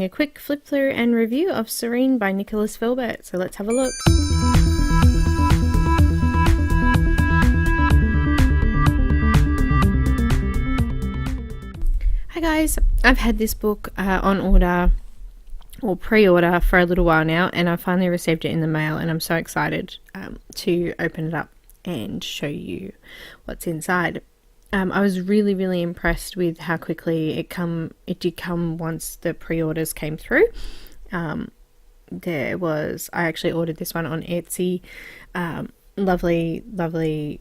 A quick flip through and review of Serene by Nicholas Filbert, so let's have a look. Hi guys, I've had this book on order or pre-order for a little while now, and I finally received it in the mail, and I'm so excited to open it up and show you what's inside. I was really impressed with how quickly it did come once the pre-orders came through. I actually ordered this one on Etsy. Lovely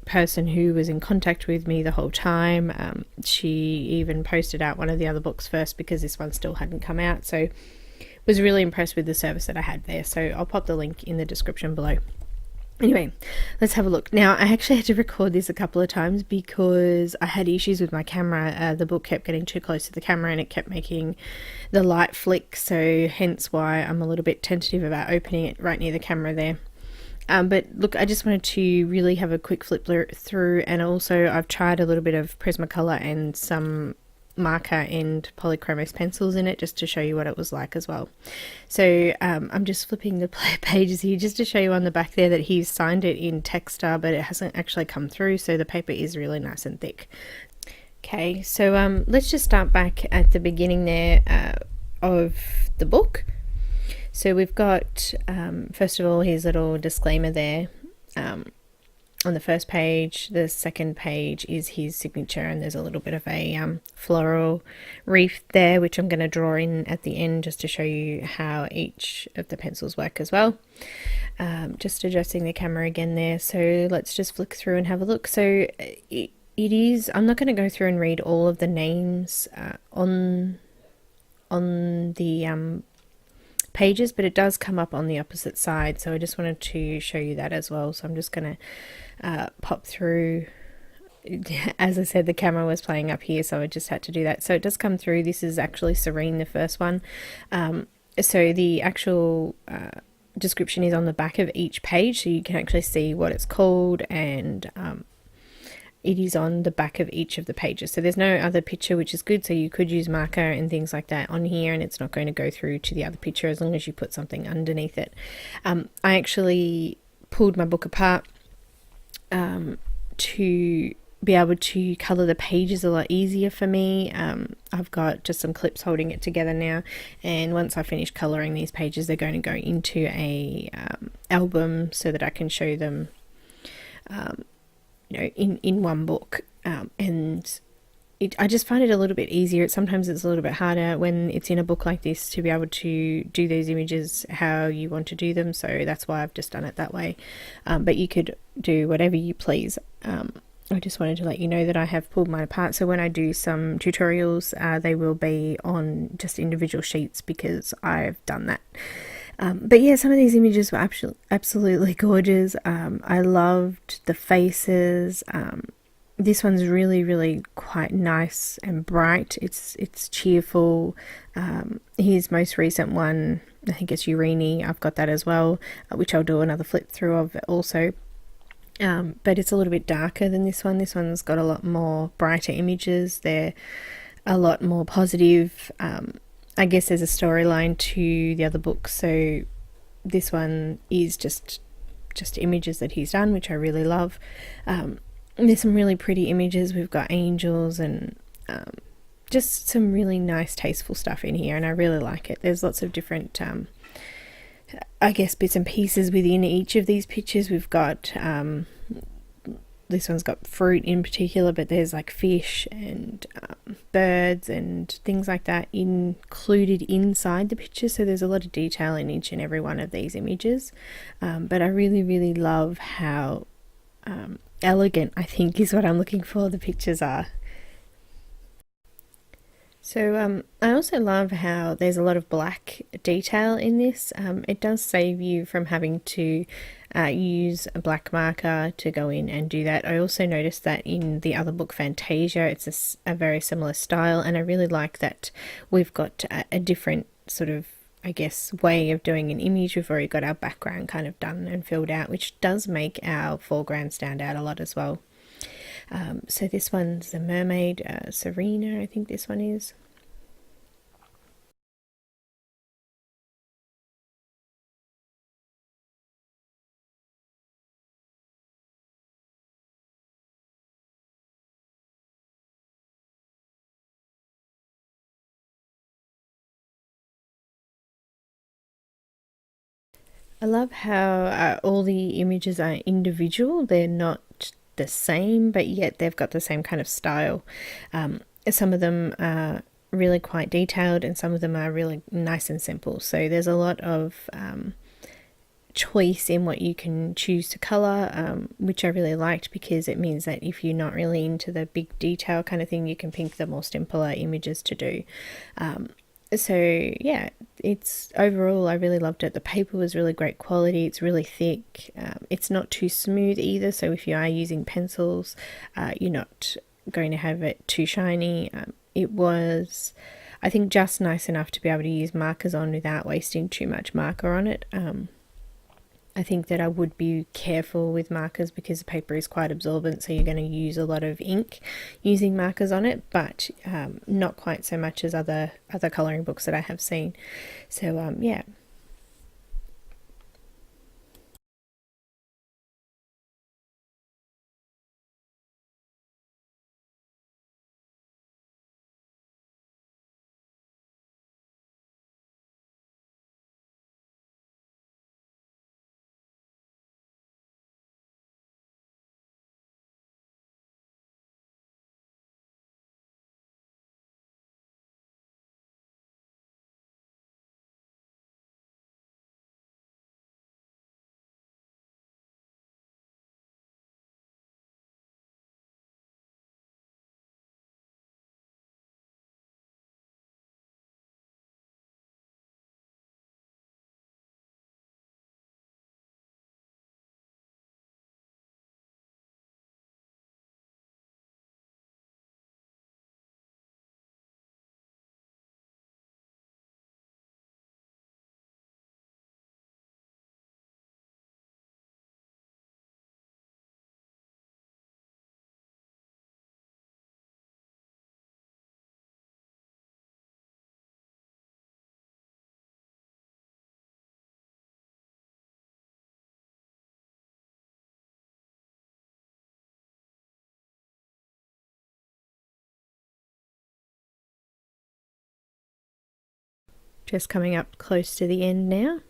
person who was in contact with me the whole time. She even posted out one of the other books first because this one still hadn't come out, so was really impressed with the service that I had there. So I'll pop the link in the description below. Anyway, let's have a look. Now, I actually had to record this a couple of times because I had issues with my camera. The book kept getting too close to the camera and it kept making the light flick, so hence why I'm a little bit tentative about opening it right near the camera there. But look, I just wanted to really have a quick flip through, and also I've tried a little bit of Prismacolor and some marker and polychromos pencils in it just to show you what it was like as well. So I'm just flipping the pages here just to show you on the back there that he's signed it in Texta, but it hasn't actually come through, so the paper is really nice and thick. Okay, so let's just start back at the beginning there of the book. So we've got first of all his little disclaimer there on the first page. The second page is his signature, and there's a little bit of a floral wreath there, which I'm going to draw in at the end just to show you how each of the pencils work as well. Just adjusting the camera again there, so let's just flick through and have a look. So it is, I'm not going to go through and read all of the names on the pages, but it does come up on the opposite side, so I just wanted to show you that as well. So I'm just going to pop through. As I said, the camera was playing up here, so I just had to do that. So it does come through. This is actually Serene, the first one. So the actual description is on the back of each page, so you can actually see what it's called, and it is on the back of each of the pages. So there's no other picture, which is good, so you could use marker and things like that on here, and it's not going to go through to the other picture as long as you put something underneath it. I actually pulled my book apart to be able to colour the pages a lot easier for me. I've got just some clips holding it together now, and once I finish colouring these pages, they're going to go into a album so that I can show them in one book, and I just find it a little bit easier. Sometimes it's a little bit harder when it's in a book like this to be able to do those images how you want to do them, so that's why I've just done it that way. But you could do whatever you please. I just wanted to let you know that I have pulled mine apart, so when I do some tutorials they will be on just individual sheets because I've done that. But yeah, some of these images were absolutely gorgeous. I loved the faces. This one's really quite nice and bright. It's cheerful. His most recent one, I think it's Serene. I've got that as well, which I'll do another flip through of also. But it's a little bit darker than this one. This one's got a lot more brighter images. They're a lot more positive. I guess there's a storyline to the other books, so this one is just images that he's done, which I really love. There's some really pretty images. We've got angels and just some really nice tasteful stuff in here, and I really like it. There's lots of different I guess bits and pieces within each of these pictures. We've got this one's got fruit in particular, but there's like fish and birds and things like that included inside the picture, so there's a lot of detail in each and every one of these images. But I really love how elegant, I think is what I'm looking for, the pictures are. So I also love how there's a lot of black detail in this. It does save you from having to use a black marker to go in and do that. I also noticed that in the other book, Fantasia, it's a very similar style, and I really like that we've got a different sort of, I guess, way of doing an image. We've already got our background kind of done and filled out, which does make our foreground stand out a lot as well. So this one's the mermaid, Serena, I think this one is. I love how all the images are individual. They're not the same, but yet they've got the same kind of style. Some of them are really quite detailed, and some of them are really nice and simple. So there's a lot of choice in what you can choose to color, which I really liked, because it means that if you're not really into the big detail kind of thing, you can pick the more simpler images to do. So yeah, it's overall I really loved it. The paper was really great quality. It's really thick. It's not too smooth either. So if you are using pencils, you're not going to have it too shiny. It was, I think, just nice enough to be able to use markers on without wasting too much marker on it. I think that I would be careful with markers because the paper is quite absorbent, so you're going to use a lot of ink using markers on it, but not quite so much as other colouring books that I have seen. So yeah. Just coming up close to the end now.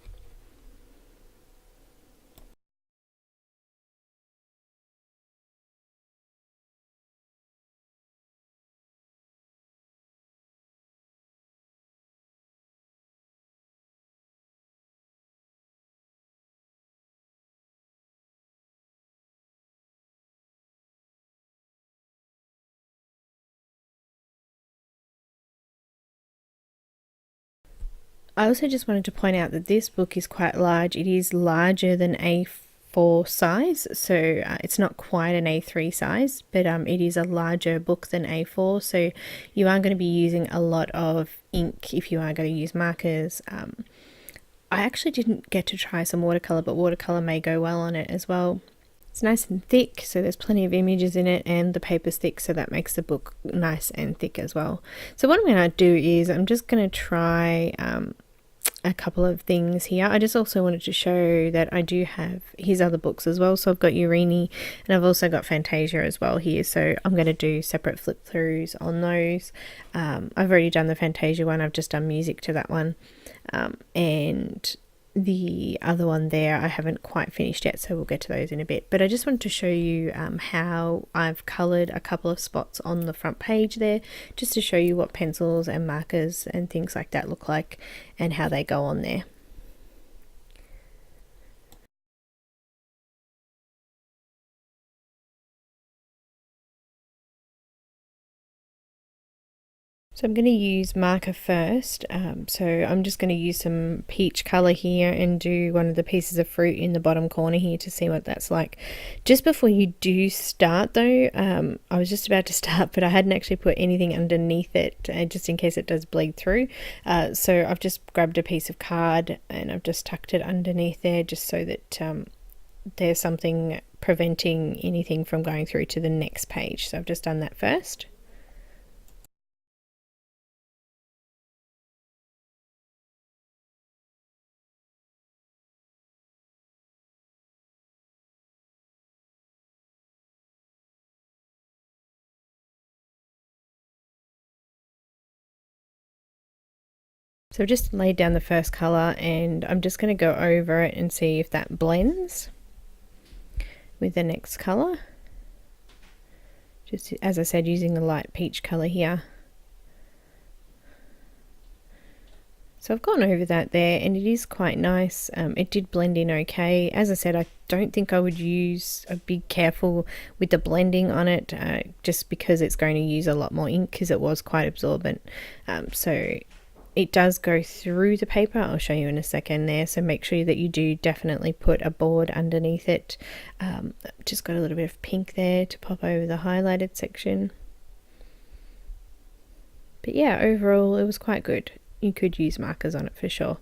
I also just wanted to point out that this book is quite large. It is larger than A4 size, so it's not quite an A3 size, but it is a larger book than A4, so you are going to be using a lot of ink if you are going to use markers. I actually didn't get to try some watercolor, but watercolor may go well on it as well. It's nice and thick, so there's plenty of images in it, and the paper's thick, so that makes the book nice and thick as well. So what I'm going to do is I'm just going to try a couple of things here. I just also wanted to show that I do have his other books as well. So I've got Serene, and I've also got Fantasia as well here. So I'm going to do separate flip throughs on those. I've already done the Fantasia one. I've just done music to that one. And the other one there I haven't quite finished yet, so we'll get to those in a bit. But I just wanted to show you how I've coloured a couple of spots on the front page there, just to show you what pencils and markers and things like that look like and how they go on there. So I'm going to use marker first. So I'm just going to use some peach colour here and do one of the pieces of fruit in the bottom corner here to see what that's like. Just before you do start though, I was just about to start, but I hadn't actually put anything underneath it just in case it does bleed through. So I've just grabbed a piece of card and I've just tucked it underneath there just so that there's something preventing anything from going through to the next page. So I've just done that first. So I've just laid down the first colour and I'm just going to go over it and see if that blends with the next colour. Just as I said, using the light peach colour here. So I've gone over that there and it is quite nice. It did blend in okay. As I said, I don't think I would be careful with the blending on it, just because it's going to use a lot more ink because it was quite absorbent. So it does go through the paper. I'll show you in a second there. So make sure that you do definitely put a board underneath it. Just got a little bit of pink there to pop over the highlighted section. But yeah, overall it was quite good. You could use markers on it for sure.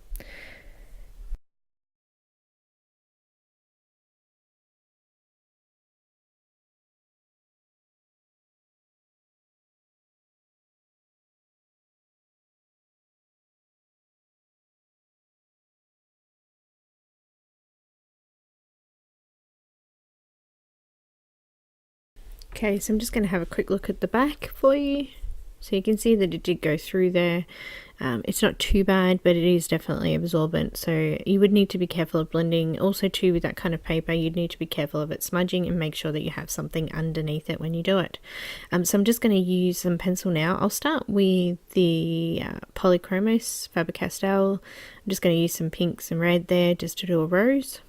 Okay, so I'm just going to have a quick look at the back for you. So you can see that it did go through there. It's not too bad, but it is definitely absorbent. So you would need to be careful of blending. Also too, with that kind of paper, you'd need to be careful of it smudging and make sure that you have something underneath it when you do it. So I'm just going to use some pencil now. I'll start with the Polychromos Faber-Castell. I'm just going to use some pinks and red there just to do a rose.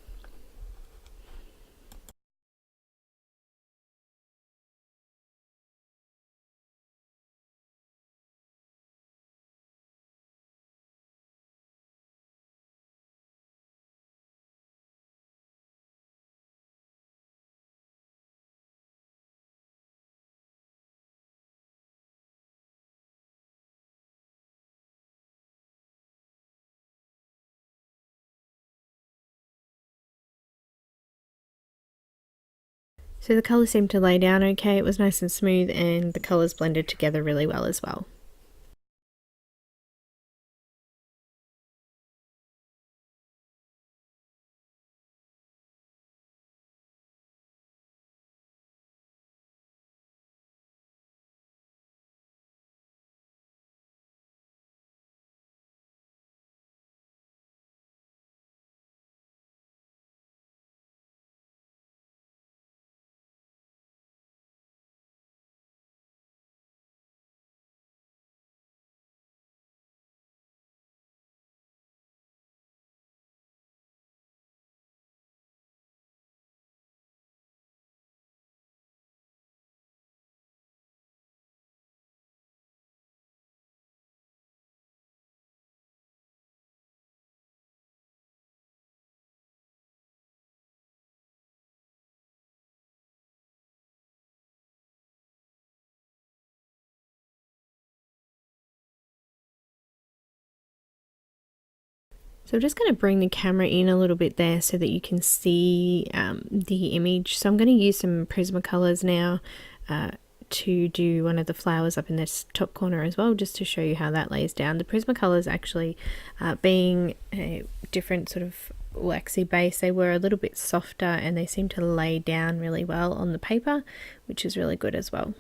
So the colours seemed to lay down okay, it was nice and smooth and the colours blended together really well as well. So I'm just going to bring the camera in a little bit there so that you can see the image. So I'm going to use some Prismacolors now to do one of the flowers up in this top corner as well, just to show you how that lays down. The Prismacolors actually being a different sort of waxy base, they were a little bit softer and they seem to lay down really well on the paper, which is really good as well.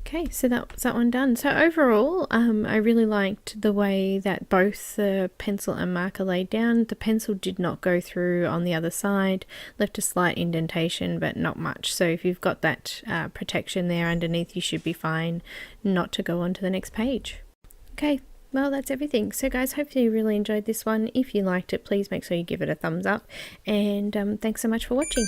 Okay, so that's that one done. So overall, I really liked the way that both the pencil and marker laid down. The pencil did not go through on the other side, left a slight indentation, but not much. So if you've got that protection there underneath, you should be fine not to go on to the next page. Okay, well, that's everything. So guys, hopefully you really enjoyed this one. If you liked it, please make sure you give it a thumbs up, and thanks so much for watching.